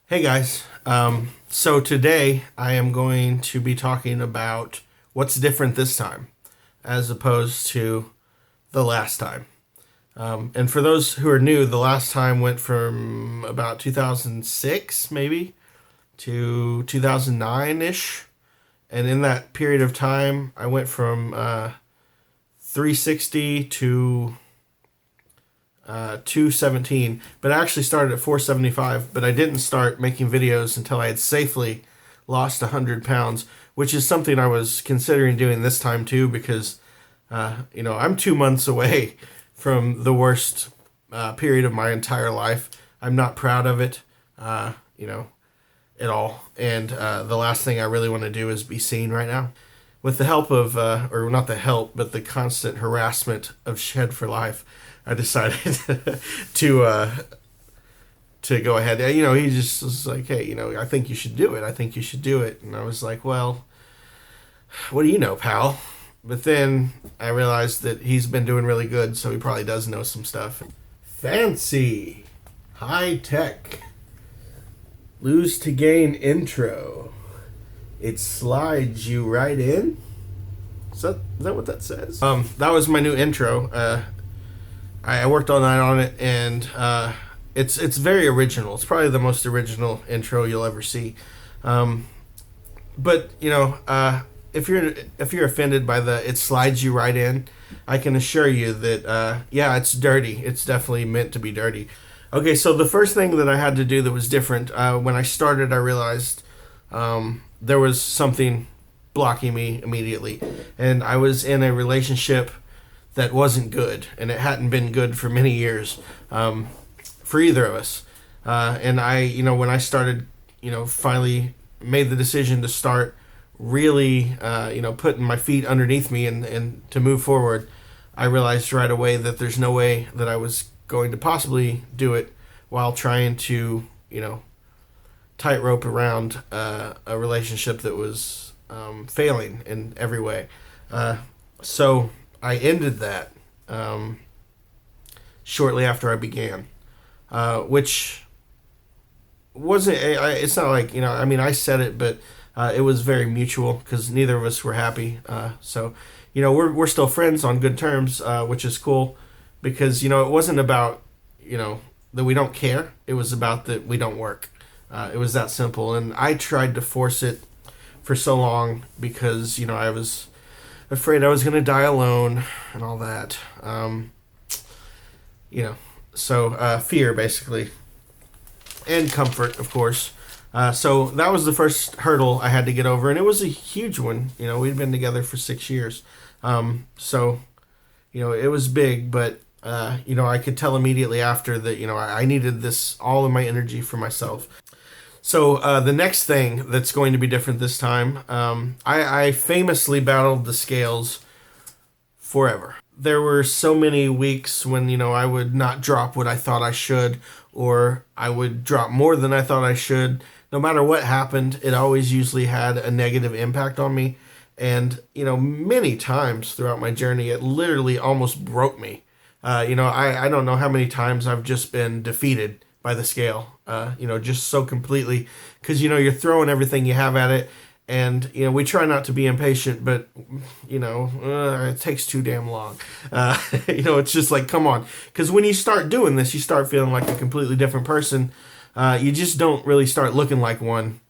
Hey guys. So today I am going to be talking about what's different this time as opposed to the last time. And for those who are new, the last time went from about 2006 maybe to 2009 ish. And in that period of time, I went from 360 to 217, but I actually started at 475, but I didn't start making videos until I had safely lost 100 pounds, which is something I was considering doing this time too, because, I'm 2 months away from the worst period of my entire life. I'm not proud of it, at all. And the last thing I really want to do is be seen right now. With the help of, or not the help, but the constant harassment of Shed for Life, I decided to go ahead. He just was like, "Hey, I think you should do it. I think you should do it." And I was like, "Well, what do you know, pal?" But then I realized that he's been doing really good, so he probably does know some stuff. Fancy, high tech, lose to gain intro. It slides you right in. Is that what that says? That was my new intro. I worked all night on it, and it's very original. It's probably the most original intro you'll ever see. But if you're offended by the "it slides you right in," I can assure you that yeah, it's dirty. It's definitely meant to be dirty. Okay, so the first thing that I had to do that was different when I started, I realized there was something blocking me immediately, and I was in a relationship that wasn't good, and it hadn't been good for many years for either of us. And when I started, finally made the decision to start really, putting my feet underneath me and to move forward, I realized right away that there's no way that I was going to possibly do it while trying to, tightrope around a relationship that was failing in every way. So I ended that shortly after I began, which wasn't. It's not like I said it, but it was very mutual because neither of us were happy. So we're still friends on good terms, which is cool because it wasn't about that we don't care. It was about that we don't work. It was that simple, and I tried to force it for so long because I was afraid I was going to die alone and all that. So fear basically, and comfort, of course. So that was the first hurdle I had to get over, and it was a huge one. We'd been together for 6 years. So it was big, but I could tell immediately after that, I needed this, all of my energy for myself. So the next thing that's going to be different this time, I famously battled the scales forever. There were so many weeks when, I would not drop what I thought I should, or I would drop more than I thought I should. No matter what happened, it always usually had a negative impact on me. And, many times throughout my journey, it literally almost broke me. I don't know how many times I've just been defeated by the scale, just so completely, because you're throwing everything you have at it, and we try not to be impatient, but it takes too damn long. It's just like, come on, because when you start doing this, you start feeling like a completely different person. You just don't really start looking like one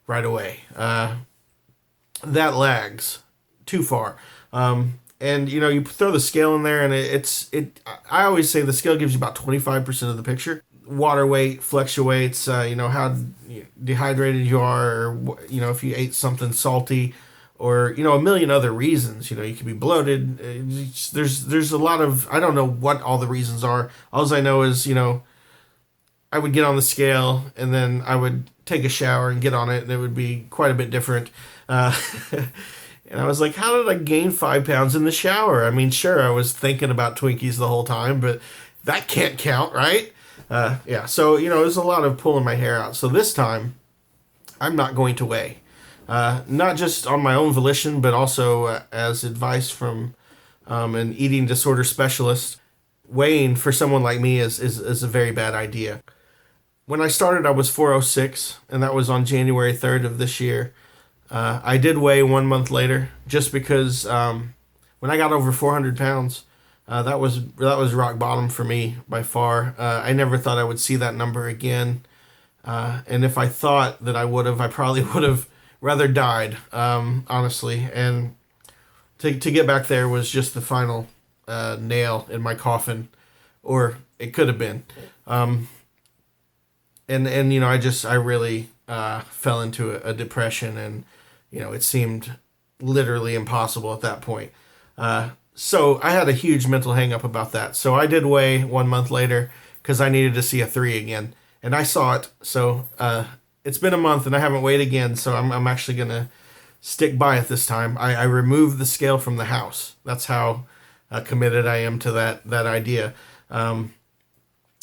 right away. That lags too far. And you throw the scale in there, and I always say the scale gives you about 25% of the picture. Water weight fluctuates, how dehydrated you are, or if you ate something salty, or a million other reasons. You could be bloated. There's a lot of, I don't know what all the reasons are. All I know is I would get on the scale, and then I would take a shower and get on it, and it would be quite a bit different. And I was like, how did I gain 5 pounds in the shower? I mean, sure, I was thinking about Twinkies the whole time, but that can't count, right? Yeah, so, there's a lot of pulling my hair out. So this time, I'm not going to weigh. Not just on my own volition, but also as advice from an eating disorder specialist. Weighing for someone like me is a very bad idea. When I started, I was 406, and that was on January 3rd of this year. I did weigh 1 month later, just because when I got over 400 pounds, that was rock bottom for me by far. I never thought I would see that number again, and if I thought that I would have, I probably would have rather died, honestly. And to get back there was just the final nail in my coffin, or it could have been. And I really fell into a depression, and it seemed literally impossible at that point. So I had a huge mental hang up about that. So I did weigh 1 month later because I needed to see a 3 again, and I saw it. So it's been a month and I haven't weighed again. So I'm actually gonna stick by it this time. I removed the scale from the house. That's how committed I am to that idea.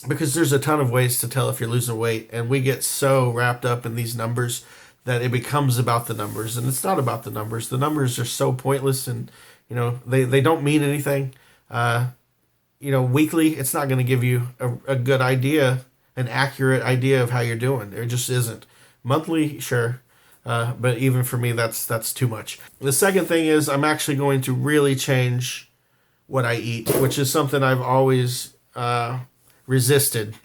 Because there's a ton of ways to tell if you're losing weight, and we get so wrapped up in these numbers that it becomes about the numbers, and it's not about the numbers. The numbers are so pointless, and they don't mean anything. Weekly, it's not going to give you a good idea, an accurate idea of how you're doing. It just isn't. Monthly, sure, but even for me, that's too much. The second thing is I'm actually going to really change what I eat, which is something I've always resisted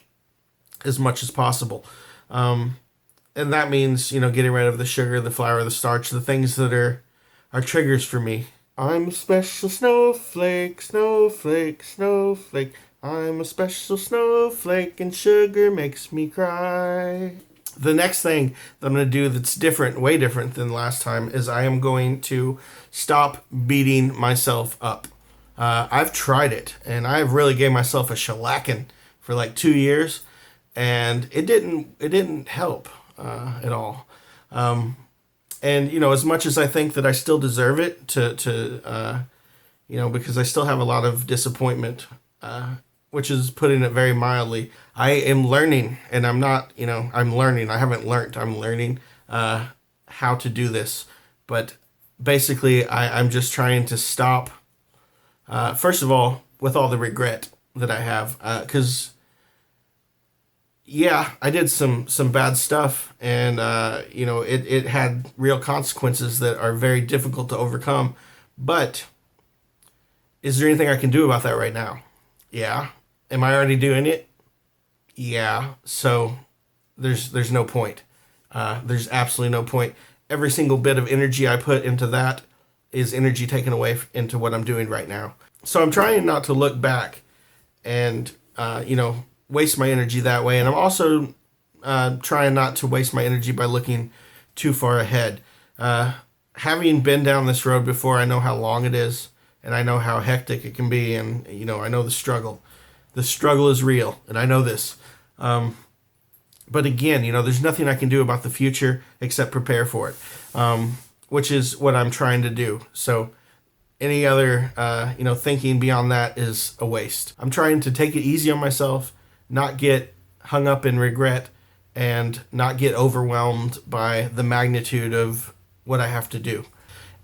as much as possible. And that means, getting rid of the sugar, the flour, the starch, the things that are triggers for me. I'm a special snowflake, snowflake, snowflake. I'm a special snowflake, and sugar makes me cry. The next thing that I'm going to do that's different, way different than last time, is I am going to stop beating myself up. I've tried it, and I've really gave myself a shellacking for like 2 years, and it didn't help at all. And as much as I think that I still deserve it to because I still have a lot of disappointment, which is putting it very mildly. I am learning, and I'm not, I'm learning. I haven't learned. I'm learning how to do this, but basically, I'm just trying to stop. First of all, with all the regret that I have, because yeah, I did some bad stuff, and it had real consequences that are very difficult to overcome. But is there anything I can do about that right now? Yeah. Am I already doing it? Yeah. So there's no point. There's absolutely no point. Every single bit of energy I put into that is energy taken away into what I'm doing right now. So I'm trying not to look back and waste my energy that way. And I'm also trying not to waste my energy by looking too far ahead. Having been down this road before, I know how long it is, and I know how hectic it can be, and I know the struggle. The struggle is real, and I know this. But again, there's nothing I can do about the future except prepare for it, which is what I'm trying to do. So any other thinking beyond that is a waste. I'm trying to take it easy on myself, not get hung up in regret, and not get overwhelmed by the magnitude of what I have to do.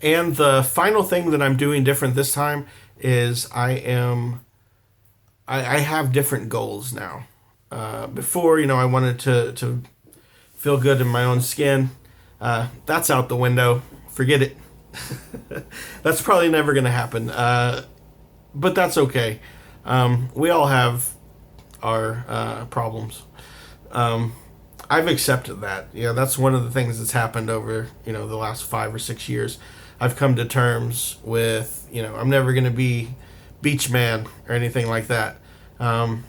And the final thing that I'm doing different this time is I have different goals now. Before, I wanted to feel good in my own skin. That's out the window. Forget it. That's probably never going to happen. But that's okay. We all have our problems. I've accepted that. That's one of the things that's happened over, the last 5 or 6 years. I've come to terms with, I'm never going to be beach man or anything like that. And,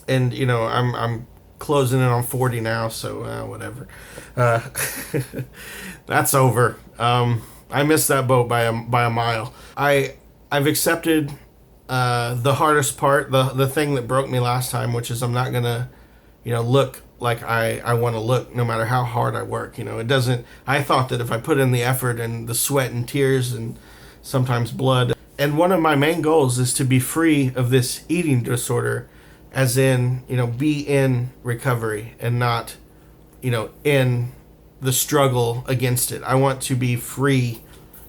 I'm closing in on 40 now, so whatever. That's over. I missed that boat by a mile. I've accepted the hardest part, the thing that broke me last time, which is I'm not gonna, look like I want to look, no matter how hard I work. It doesn't. I thought that if I put in the effort and the sweat and tears and sometimes blood, and one of my main goals is to be free of this eating disorder, as in, be in recovery and not, in the struggle against it. I want to be free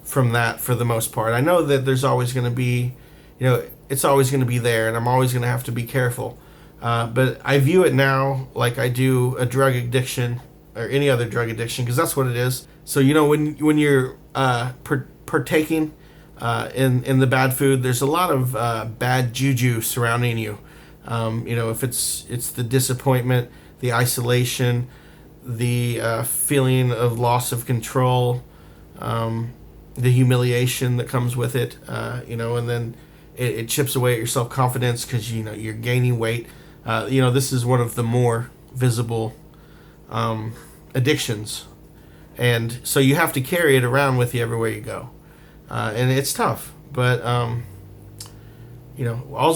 from that for the most part. I know that there's always going to be, it's always going to be there, and I'm always going to have to be careful. But I view it now like I do a drug addiction or any other drug addiction, because that's what it is. So when you're partaking in the bad food, there's a lot of bad juju surrounding you. If it's the disappointment, the isolation, the feeling of loss of control, the humiliation that comes with it, and then it chips away at your self confidence because you're gaining weight. This is one of the more visible addictions, and so you have to carry it around with you everywhere you go, and it's tough. But all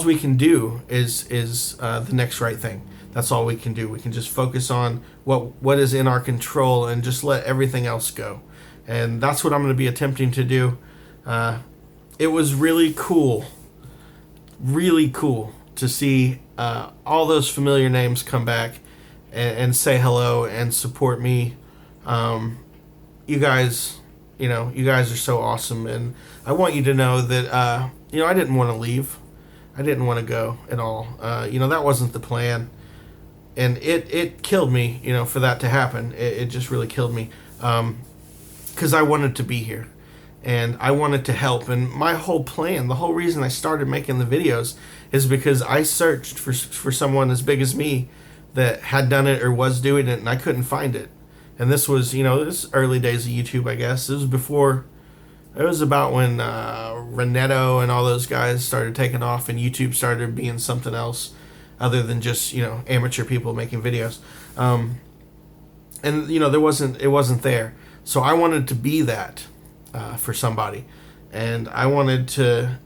we can do is the next right thing. That's all we can do. We can just focus on what is in our control and just let everything else go. And that's what I'm going to be attempting to do. It was really cool to see all those familiar names come back and say hello and support me. You guys are so awesome, and I want you to know that I didn't want to leave. I didn't want to go at all. That wasn't the plan, and it killed me. For that to happen, it just really killed me. Because I wanted to be here, and I wanted to help. And my whole plan, the whole reason I started making the videos, is because I searched for someone as big as me that had done it or was doing it, and I couldn't find it. And this was, this early days of YouTube, I guess. It was about when Reneto and all those guys started taking off, and YouTube started being something else other than just, amateur people making videos. And it wasn't there. So I wanted to be that for somebody, and I wanted to,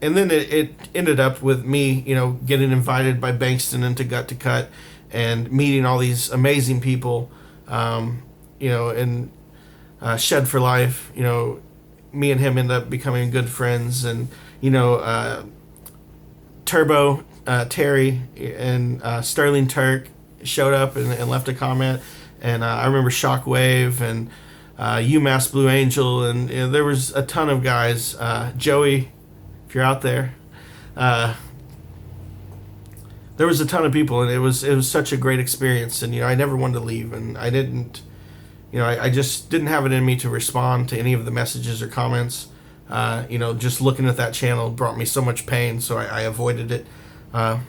and then it ended up with me, getting invited by Bankston into Gut to Cut and meeting all these amazing people, and Shed for Life, me and him ended up becoming good friends, and, Turbo, Terry, and Sterling Turk showed up and left a comment. And I remember Shockwave and UMass Blue Angel, and there was a ton of guys. Joey, if you're out there, there was a ton of people, and it was such a great experience. And I never wanted to leave, and I didn't, I just didn't have it in me to respond to any of the messages or comments. Just looking at that channel brought me so much pain, so I avoided it. I'm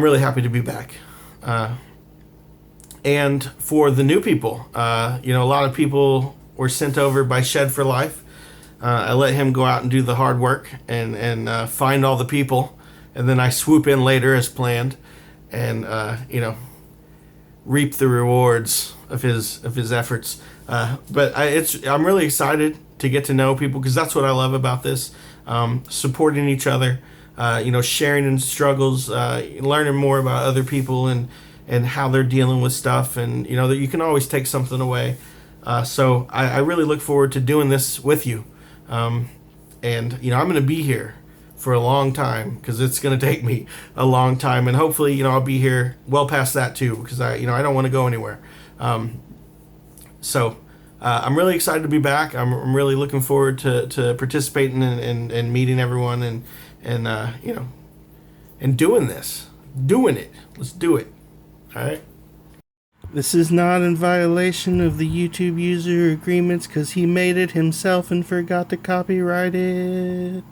really happy to be back. And for the new people, a lot of people were sent over by Shed for Life. I let him go out and do the hard work and find all the people, and then I swoop in later as planned, and reap the rewards of his efforts. But I'm really excited to get to know people, because that's what I love about this. Supporting each other, sharing in struggles, learning more about other people and how they're dealing with stuff, and that you can always take something away. So I really look forward to doing this with you, and I'm going to be here for a long time, because it's going to take me a long time, and hopefully I'll be here well past that too, because I don't want to go anywhere. So I'm really excited to be back. I'm really looking forward to participating and meeting everyone and doing it. Let's do it. All right. This is not in violation of the YouTube user agreements, because he made it himself and forgot to copyright it.